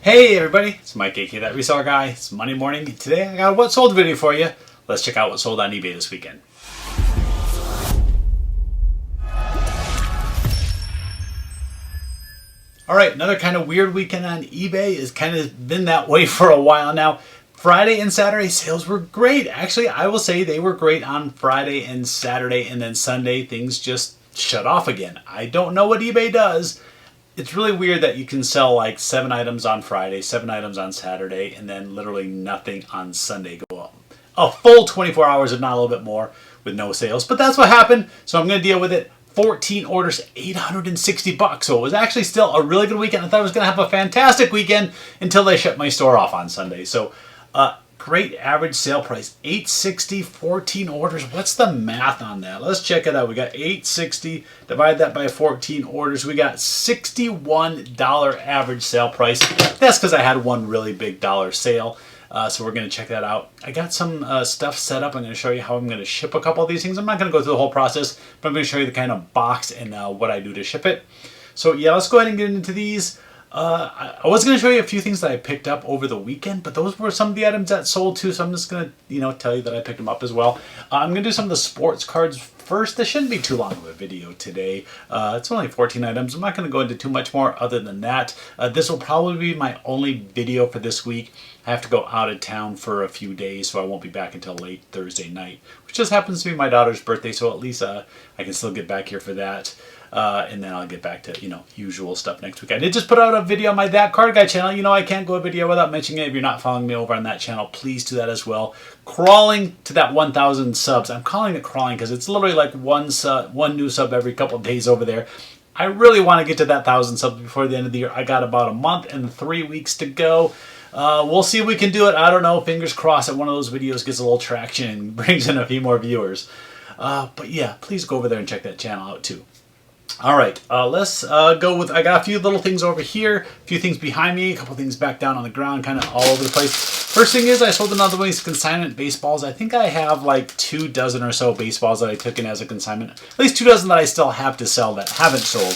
Hey everybody, it's Mike, aka That Reseller Guy. It's Monday morning, and today I got a What Sold video for you. Let's check out what sold on eBay this weekend. Alright, another kind of weird weekend on eBay. It's kind of been that way for a while now. Friday and Saturday sales were great. Actually, I will say they were great on Friday and Saturday, and then Sunday things just shut off again. I don't know what eBay does. It's really weird that you can sell like 7 items on Friday, 7 items on Saturday, and then literally nothing on Sunday. Go up a full 24 hours, if not a little bit more, with no sales. But that's what happened, so I'm going to deal with it. 14 orders, $860. So it was actually still a really good weekend. I thought I was going to have a fantastic weekend until they shut my store off on Sunday. So great average sale price, $860, 14 orders. What's the math on that? Let's check it out. We got $860, divide that by 14 orders. We got $61 average sale price. That's because I had one really big dollar sale. So we're going to check that out. I got some stuff set up. I'm going to show you how I'm going to ship a couple of these things. I'm not going to go through the whole process, but I'm going to show you the kind of box and what I do to ship it. So yeah, let's go ahead and get into these. I was going to show you a few things that I picked up over the weekend, but those were some of the items that sold too, so I'm just going to, tell you that I picked them up as well. I'm going to do some of the sports cards first. This shouldn't be too long of a video today. It's only 14 items. I'm not going to go into too much more other than that. This will probably be my only video for this week. I have to go out of town for a few days, so I won't be back until late Thursday night, which just happens to be my daughter's birthday, so at least I can still get back here for that. And then I'll get back to, usual stuff next week. I did just put out a video on my That Card Guy channel. I can't go a video without mentioning it. If you're not following me over on that channel, please do that as well. Crawling to that 1,000 subs. I'm calling it crawling because it's literally like one new sub every couple of days over there. I really want to get to that 1,000 subs before the end of the year. I got about a month and 3 weeks to go. We'll see if we can do it. I don't know. Fingers crossed that one of those videos gets a little traction and brings in a few more viewers. But yeah, please go over there and check that channel out too. All right, let's go with, I got a few little things over here, a few things behind me, a couple things back down on the ground, kind of all over the place. First thing is I sold another one of these consignment baseballs. I think I have like 24 or so baseballs that I took in as a consignment. At least 24 that I still have to sell that haven't sold.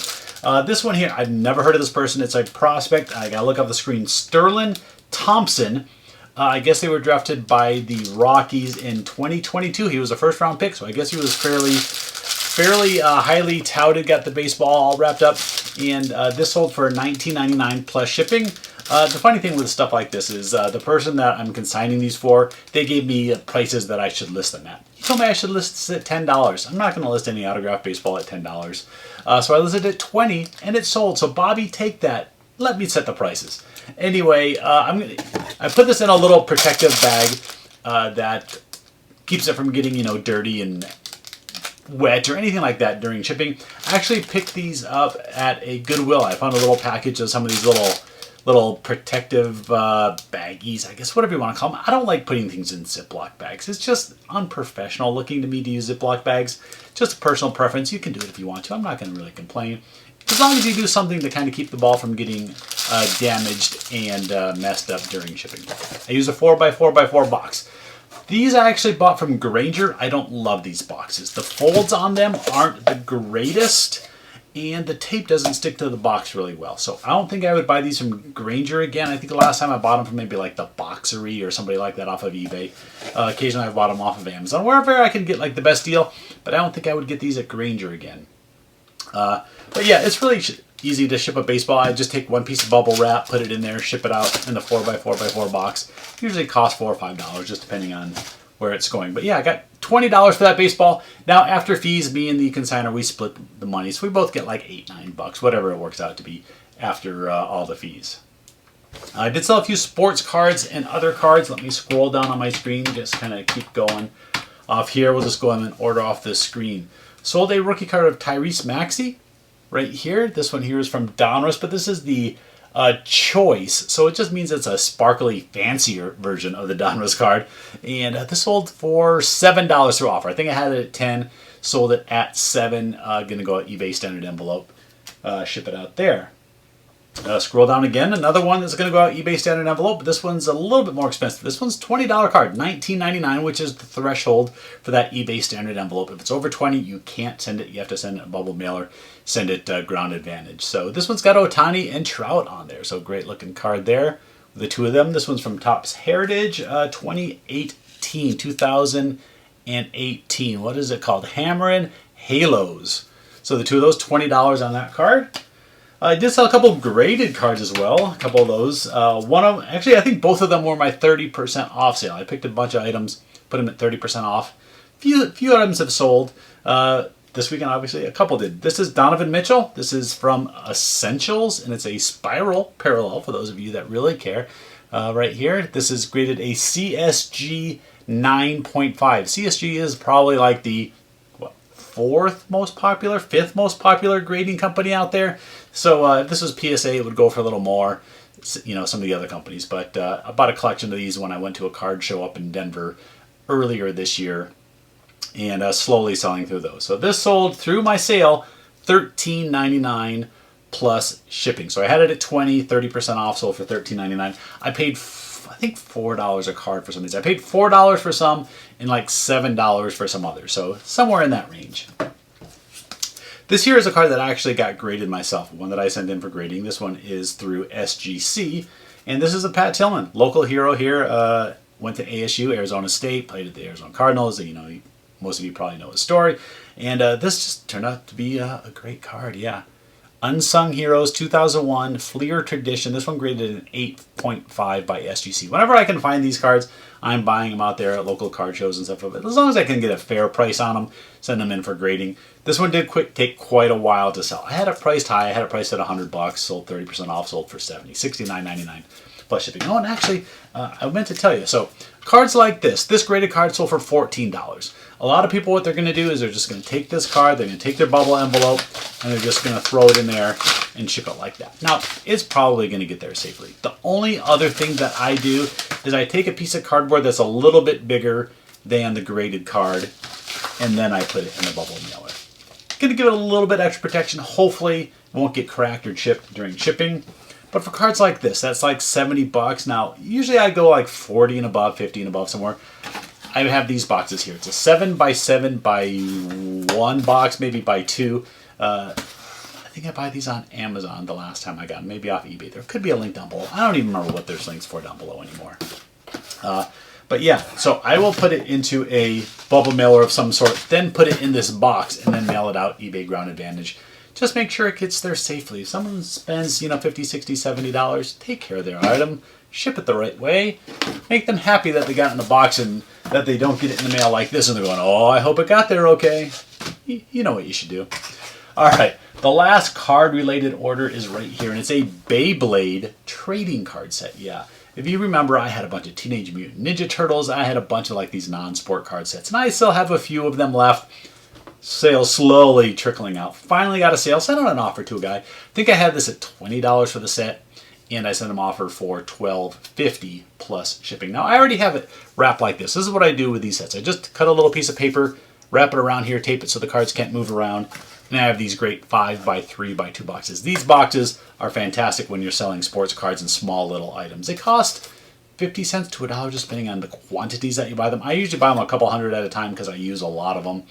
This one here, I've never heard of this person. It's a prospect. I got to look up the screen. Sterling Thompson. I guess they were drafted by the Rockies in 2022. He was a first round pick, so I guess he was fairly highly touted. Got the baseball all wrapped up, and this sold for $19.99 plus shipping. The funny thing with stuff like this is the person that I'm consigning these for, they gave me prices that I should list them at. He told me I should list at $10. I'm not going to list any autographed baseball at $10. So I listed it at $20, and it sold. So Bobby, take that. Let me set the prices. Anyway, I put this in a little protective bag that keeps it from getting dirty and wet or anything like that during shipping. I actually picked these up at a Goodwill. I found a little package of some of these little protective baggies, I guess, whatever you want to call them. I don't like putting things in Ziploc bags. It's just unprofessional looking to me to use Ziploc bags. Just a personal preference. You can do it if you want to. I'm not going to really complain. As long as you do something to kind of keep the ball from getting damaged and messed up during shipping. I use a 4x4x4 box. These I actually bought from Grainger. I don't love these boxes. The folds on them aren't the greatest, and the tape doesn't stick to the box really well. So I don't think I would buy these from Grainger again. I think the last time I bought them from maybe like the Boxery or somebody like that off of eBay. Occasionally I've bought them off of Amazon, wherever I can get like the best deal, but I don't think I would get these at Grainger again. But yeah, it's really easy to ship a baseball. I just take one piece of bubble wrap, put it in there, ship it out in the 4x4x4 box. Usually costs $4 or $5, just depending on where it's going. But yeah, I got $20 for that baseball. Now, after fees, me and the consignor, we split the money. So we both get like $8, $9, whatever it works out to be after all the fees. I did sell a few sports cards and other cards. Let me scroll down on my screen, just kind of keep going. Off here, we'll just go in and order off this screen. Sold a rookie card of Tyrese Maxey right here. This one here is from Donruss, but this is the choice, so it just means it's a sparkly, fancier version of the Donruss card. And this sold for $7 through offer. I think I had it at 10, sold it at 7. Gonna go out eBay standard envelope, ship it out there. Scroll down again. Another one that's going to go out eBay standard envelope, but this one's a little bit more expensive. This one's $20 card, $19.99, which is the threshold for that eBay standard envelope. If it's over 20, you can't send it. You have to send it a bubble mailer, send it Ground Advantage. So this one's got Ohtani and Trout on there. So great looking card there. The two of them. This one's from Topps Heritage, 2018. What is it called? Hammerin' Halos. So the two of those, $20 on that card. I did sell a couple of graded cards as well. A couple of those. One of them, actually, I think both of them were my 30% off sale. I picked a bunch of items, put them at 30% off. Few items have sold. This weekend, obviously, a couple did. This is Donovan Mitchell. This is from Essentials, and it's a spiral parallel for those of you that really care. Right here, this is graded a CSG 9.5. CSG is probably like the fifth most popular grading company out there. So if this was PSA, it would go for a little more, you know, some of the other companies. But I bought a collection of these when I went to a card show up in Denver earlier this year, and slowly selling through those. So this sold through my sale, $13.99 plus shipping. So I had it at 30% off, sold for $13.99. I paid, I think, $4 a card for some of these. I paid $4 for some and like $7 for some others. So somewhere in that range. This here is a card that I actually got graded myself, one that I sent in for grading. This one is through SGC, and this is a Pat Tillman, local hero here. Went to ASU, Arizona State, played at the Arizona Cardinals. You know, most of you probably know his story. And this just turned out to be a great card, yeah. Unsung Heroes 2001 Fleer Tradition. This one graded an 8.5 by SGC. Whenever I can find these cards, I'm buying them out there at local card shows and stuff. But as long as I can get a fair price on them, send them in for grading. This one did take quite a while to sell. I had it priced high. I had it priced at $100. Sold 30% off. Sold for $70, $69.99 plus shipping. Oh, and actually, I meant to tell you. So cards like this graded card sold for $14. A lot of people, what they're going to do is they're just going to take this card, they're going to take their bubble envelope, and they're just going to throw it in there and ship it like that. Now, it's probably going to get there safely. The only other thing that I do is I take a piece of cardboard that's a little bit bigger than the graded card, and then I put it in the bubble mailer. Going to give it a little bit extra protection. Hopefully, it won't get cracked or chipped during shipping. But for cards like this, that's like $70. Now, usually I go like 40 and above, 50 and above somewhere. I have these boxes here. It's a 7x7 by 1 box, maybe by 2. I think I buy these on Amazon the last time I got them, maybe off eBay. There could be a link down below. I don't even remember what there's links for down below anymore. But yeah, so I will put it into a bubble mailer of some sort, then put it in this box, and then mail it out eBay Ground Advantage. Just make sure it gets there safely. If someone spends, $50, $60, $70, take care of their item. Ship it the right way. Make them happy that they got it in the box and that they don't get it in the mail like this and they're going, oh, I hope it got there okay. You know what you should do. All right, the last card-related order is right here, and it's a Beyblade trading card set. Yeah, if you remember, I had a bunch of Teenage Mutant Ninja Turtles. I had a bunch of like these non-sport card sets, and I still have a few of them left. Sales slowly trickling out. Finally got a sale. Sent out an offer to a guy. I think I had this at $20 for the set. And I sent him an offer for $12.50 plus shipping. Now, I already have it wrapped like this. This is what I do with these sets. I just cut a little piece of paper, wrap it around here, tape it so the cards can't move around. And I have these great 5x3x2 boxes. These boxes are fantastic when you're selling sports cards and small little items. They cost 50 cents to $1 just depending on the quantities that you buy them. I usually buy them a couple hundred at a time because I use a lot of them.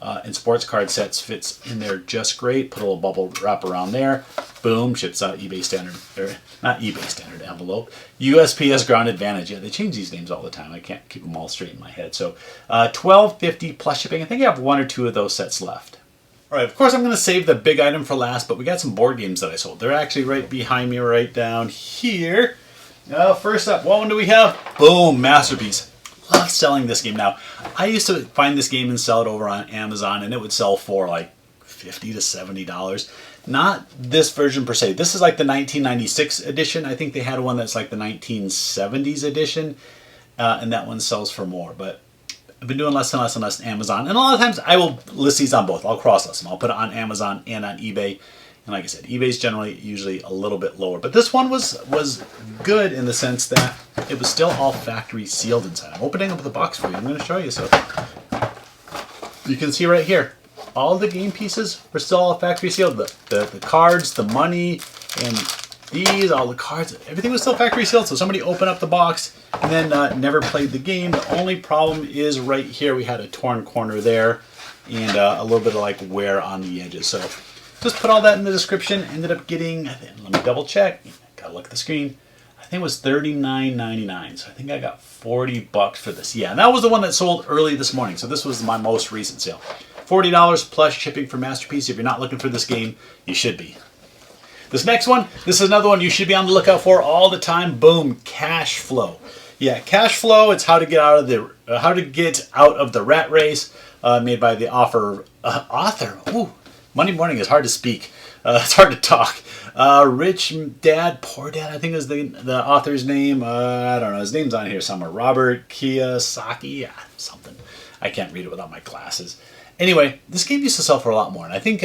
And sports card sets fits in there just great. Put a little bubble wrap around there. Boom, ships out eBay standard, or not eBay standard envelope. USPS Ground Advantage. Yeah, they change these names all the time. I can't keep them all straight in my head. So $12.50 plus shipping. I think I have 1 or 2 of those sets left. All right, of course I'm going to save the big item for last, but we got some board games that I sold. They're actually right behind me right down here. First up, what one do we have? Boom, Masterpiece. Love selling this game. Now, I used to find this game and sell it over on Amazon, and it would sell for like $50 to $70. Not this version per se. This is like the 1996 edition. I think they had one that's like the 1970s edition, and that one sells for more. But I've been doing less and less and less on Amazon, and a lot of times I will list these on both. I'll cross-list them. I'll put it on Amazon and on eBay. And like I said, eBay's generally usually a little bit lower. But this one was good in the sense that it was still all factory sealed inside. I'm opening up the box for you. I'm going to show you. So you can see right here, all the game pieces were still all factory sealed. The cards, the money, and these, all the cards, everything was still factory sealed. So somebody opened up the box and then never played the game. The only problem is right here, we had a torn corner there and a little bit of like wear on the edges. So just put all that in the description. Ended up getting, let me double check. Gotta look at the screen. I think it was $39.99. So I think I got $40 for this. Yeah, and that was the one that sold early this morning. So this was my most recent sale. $40 plus shipping for Masterpiece. If you're not looking for this game, you should be. This next one, this is another one you should be on the lookout for all the time. Boom, Cash Flow. Yeah, Cash Flow. It's how to get out of the rat race. Made by the author. Ooh, Monday morning is hard to speak. It's hard to talk. Rich Dad, Poor Dad, I think is the author's name. I don't know. His name's on here somewhere. Robert Kiyosaki, something. I can't read it without my glasses. Anyway, this game used to sell for a lot more. And I think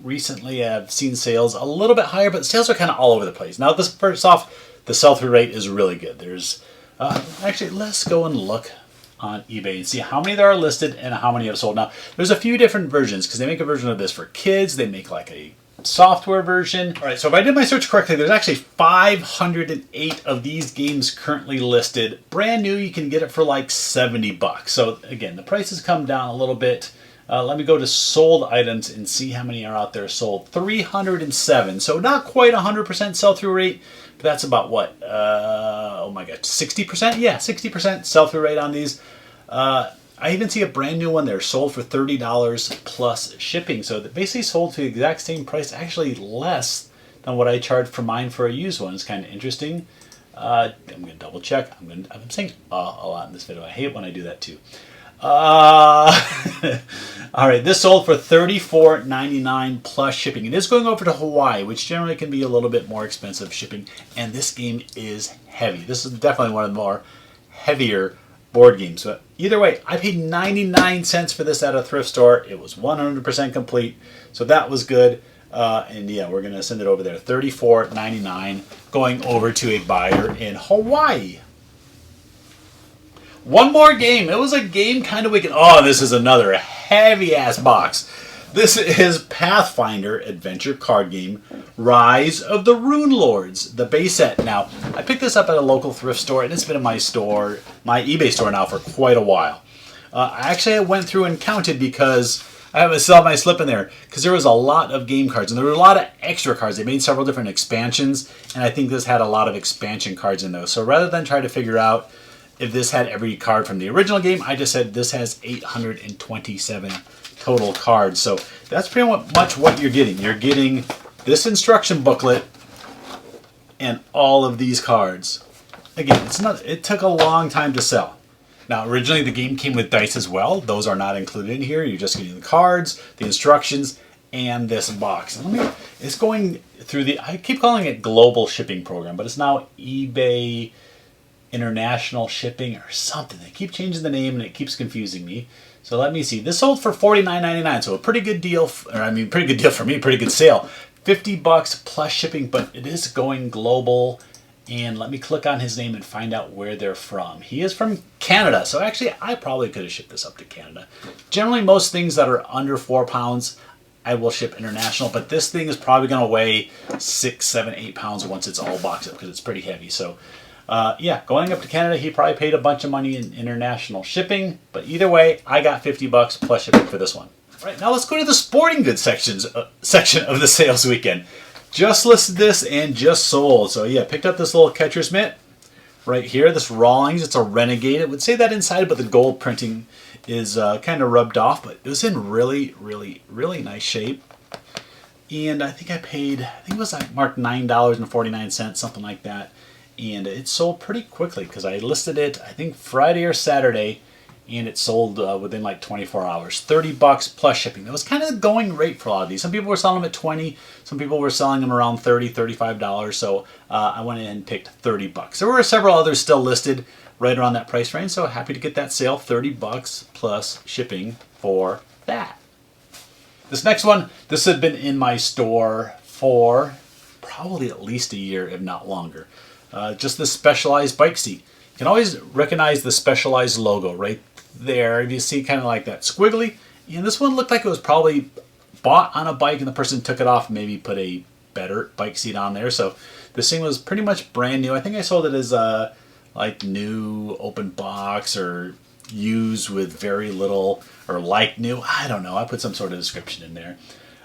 recently I've seen sales a little bit higher, but sales are kind of all over the place. Now, this first off, the sell-through rate is really good. There's actually, let's go and look on eBay and see how many there are listed and how many have sold. Now, there's a few different versions because they make a version of this for kids. They make like a software version. All right, so if I did my search correctly, there's actually 508 of these games currently listed. Brand new, you can get it for like $70. So again, the prices come down a little bit. Let me go to sold items and see how many are out there sold. 307. So not quite 100% sell-through rate, but that's about what? Oh my God, 60%? Yeah, 60% sell-through rate on these. I even see a brand new one there sold for $30 plus shipping. So that basically sold to the exact same price, actually less than what I charged for mine for a used one. It's kind of interesting. I'm going to double check. I'm saying a lot in this video. I hate when I do that too. All right, this sold for $34.99 plus shipping. It is going over to Hawaii, which generally can be a little bit more expensive shipping. And this game is heavy. This is definitely one of the more heavier board games. But either way, I paid 99 cents for this at a thrift store. It was 100% complete, so that was good. And yeah, we're gonna send it over there. $34.99 going over to a buyer in Hawaii. One more game. It was a game kind of wicked. Oh, this is another heavy ass box. This is Pathfinder adventure card game, Rise of the Rune Lords, the base set. Now, I picked this up at a local thrift store, and it's been in my store, my eBay store now for quite a while. I went through and counted because I still have my slip in there, because there was a lot of game cards, and there were a lot of extra cards. They made several different expansions, and I think this had a lot of expansion cards in those. So rather than try to figure out if this had every card from the original game, I just said this has 827 total cards. So that's pretty much what you're getting. You're getting this instruction booklet and all of these cards. Again, it took a long time to sell. Now, originally the game came with dice as well. Those are not included in here. You're just getting the cards, the instructions, and this box. It's going through I keep calling it global shipping program, but it's now eBay international shipping or something. They keep changing the name and it keeps confusing me. So let me see. This sold for $49.99, so a pretty good deal. Pretty good deal for me. Pretty good sale. $50 plus shipping, but it is going global. And let me click on his name and find out where they're from. He is from Canada, so actually I probably could have shipped this up to Canada. Generally, most things that are under 4 pounds, I will ship international, but this thing is probably going to weigh 6, 7, 8 pounds once it's all boxed up because it's pretty heavy. So yeah, going up to Canada, he probably paid a bunch of money in international shipping, but either way, I got $50 plus shipping for this one. All right, now let's go to the sporting goods section of the sales weekend. Just listed this and just sold. So yeah, picked up this little catcher's mitt right here, this Rawlings. It's a Renegade. It would say that inside, but the gold printing is kind of rubbed off, but it was in really, really, really nice shape. And I think it was like marked $9.49, something like that. And it sold pretty quickly because I listed it, I think Friday or Saturday, and it sold within like 24 hours. $30 plus shipping. That was kind of the going rate for a lot of these. Some people were selling them at $20, some people were selling them around $30, $35. So I went in and picked $30. There were several others still listed right around that price range, so happy to get that sale. $30 plus shipping for that. This next one, this had been in my store for probably at least a year, if not longer. Just this Specialized bike seat. You can always recognize the Specialized logo right there. If you see kind of like that squiggly. And this one looked like it was probably bought on a bike and the person took it off and maybe put a better bike seat on there. So this thing was pretty much brand new. I think I sold it as a like new open box or used with very little, or like new. I don't know. I put some sort of description in there.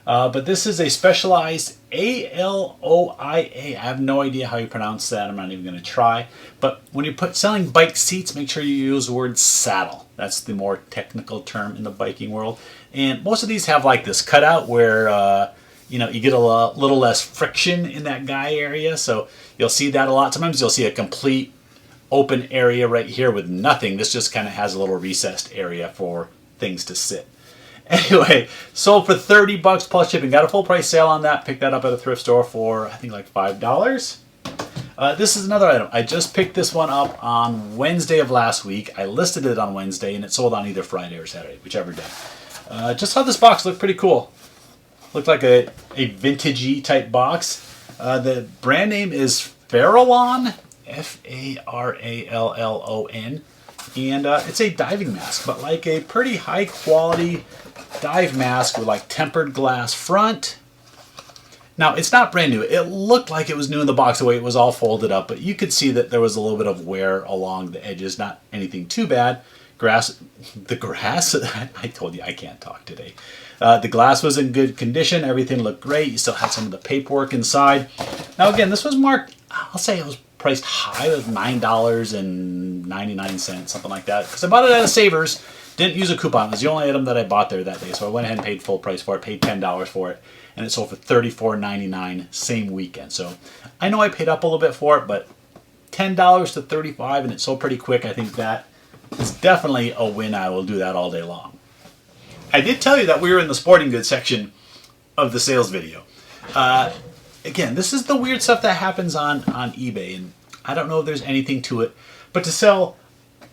But this is a Specialized Aloia. I have no idea how you pronounce that. I'm not even going to try. But when you selling bike seats, make sure you use the word saddle. That's the more technical term in the biking world. And most of these have like this cutout where you get a little less friction in that guy area. So you'll see that a lot. Sometimes you'll see a complete open area right here with nothing. This just kind of has a little recessed area for things to sit. Anyway, sold for $30 plus shipping. Got a full price sale on that. Picked that up at a thrift store for, I think, like $5. This is another item. I just picked this one up on Wednesday of last week. I listed it on Wednesday, and it sold on either Friday or Saturday, whichever day. Just saw this box. Looked pretty cool. Looked like a vintagey type box. The brand name is Farallon, Farallon. And it's a diving mask, but like a pretty high quality dive mask with like tempered glass front. Now, it's not brand new. It looked like it was new in the box the way it was all folded up, but you could see that there was a little bit of wear along the edges, not anything too bad. The grass, I told you I can't talk today. The glass was in good condition. Everything looked great. You still had some of the paperwork inside. Now, again, this was marked, I'll say it was priced high. It was $9.99, something like that. Because I bought it at a Savers. Didn't use a coupon. It was the only item that I bought there that day. So I went ahead and paid full price for it. Paid $10 for it. And it sold for $34.99 same weekend. So I know I paid up a little bit for it, but $10 to $35 and it sold pretty quick. I think that is definitely a win. I will do that all day long. I did tell you that we were in the sporting goods section of the sales video. Again, this is the weird stuff that happens on eBay, and I don't know if there's anything to it, but to sell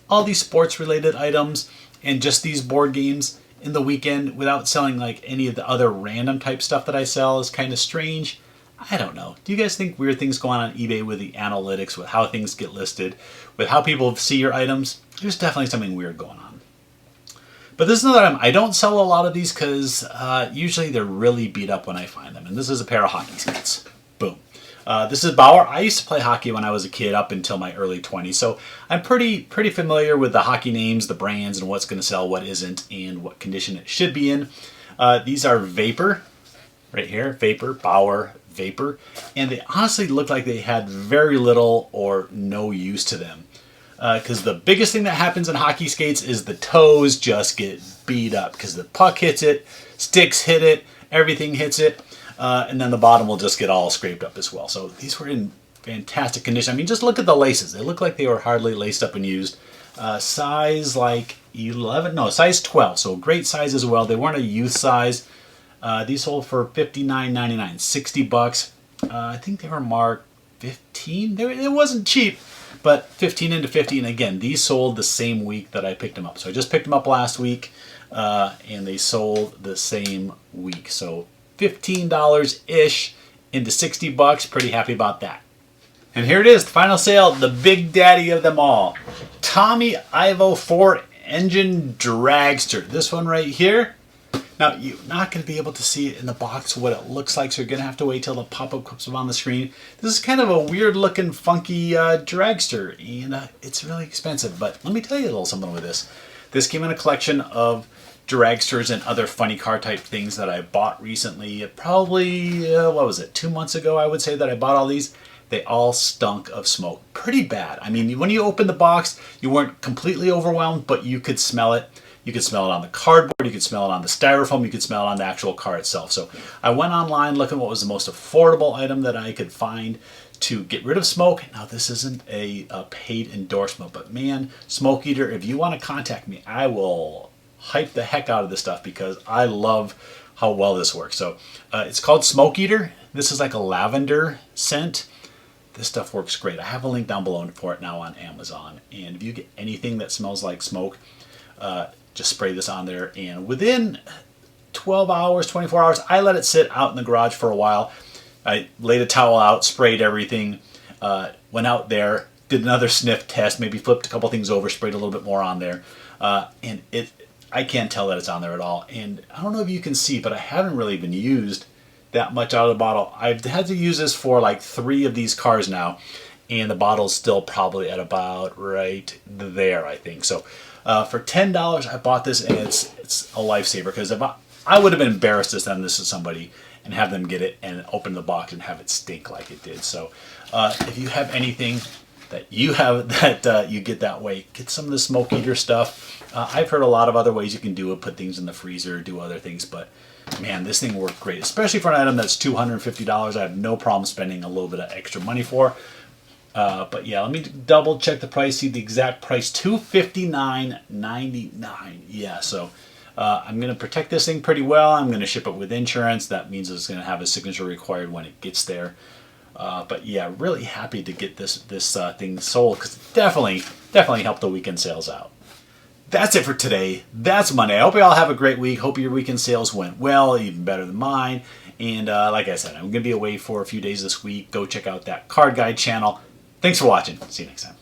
all these sports-related items and just these board games in the weekend without selling like any of the other random type stuff that I sell is kind of strange. I don't know. Do you guys think weird things go on eBay with the analytics, with how things get listed, with how people see your items? There's definitely something weird going on. But this is another item. I don't sell a lot of these because usually they're really beat up when I find them. And this is a pair of hockey skates. Boom. This is Bauer. I used to play hockey when I was a kid up until my early 20s. So I'm pretty familiar with the hockey names, the brands, and what's going to sell, what isn't, and what condition it should be in. These are Vapor. Right here. Vapor. Bauer. Vapor. And they honestly look like they had very little or no use to them. Because the biggest thing that happens in hockey skates is the toes just get beat up because the puck hits it, sticks hit it, everything hits it, and then the bottom will just get all scraped up as well. So these were in fantastic condition. I mean, just look at the laces. They look like they were hardly laced up and used. Size like 11, no, size 12, so great size as well. They weren't a youth size. These sold for $59.99, $60. I think they were marked 15. It wasn't cheap. But 15 into 50, and again, these sold the same week that I picked them up. So I just picked them up last week, and they sold the same week. So $15-ish into $60. Pretty happy about that. And here it is, the final sale, the big daddy of them all. Tommy Ivo 4-engine dragster. This one right here. Now, you're not going to be able to see it in the box what it looks like, so you're going to have to wait till the pop-up comes up on the screen. This is kind of a weird-looking, funky dragster, and it's really expensive. But let me tell you a little something with this. This came in a collection of dragsters and other funny car type things that I bought recently. Probably, 2 months ago, I would say that I bought all these. They all stunk of smoke. Pretty bad. I mean, when you opened the box, you weren't completely overwhelmed, but you could smell it. You could smell it on the cardboard, you could smell it on the styrofoam, you could smell it on the actual car itself. So I went online looking what was the most affordable item that I could find to get rid of smoke. Now, this isn't a paid endorsement, but man, Smoke Eater, if you want to contact me, I will hype the heck out of this stuff because I love how well this works. So it's called Smoke Eater. This is like a lavender scent. This stuff works great. I have a link down below for it now on Amazon. And if you get anything that smells like smoke, just spray this on there, and within 12 hours, 24 hours, I let it sit out in the garage for a while. I laid a towel out, sprayed everything, went out there, did another sniff test, maybe flipped a couple things over, sprayed a little bit more on there, and I can't tell that it's on there at all. And I don't know if you can see, but I haven't really been used that much out of the bottle. I've had to use this for like 3 of these cars now, and the bottle's still probably at about right there, I think. So for $10, I bought this, and it's a lifesaver, because if I would have been embarrassed to send this to somebody and have them get it and open the box and have it stink like it did. So if you have anything that you have that you get that way, get some of the smoke eater stuff. I've heard a lot of other ways you can do it, put things in the freezer, do other things, but man, this thing worked great, especially for an item that's $250. I have no problem spending a little bit of extra money for. But yeah, let me double check the price, see the exact price, $259.99. Yeah, so I'm going to protect this thing pretty well. I'm going to ship it with insurance. That means it's going to have a signature required when it gets there. But yeah, really happy to get this thing sold, because it definitely helped the weekend sales out. That's it for today. That's Monday. I hope you all have a great week. Hope your weekend sales went well, even better than mine. And like I said, I'm going to be away for a few days this week. Go check out that card guide channel. Thanks for watching. See you next time.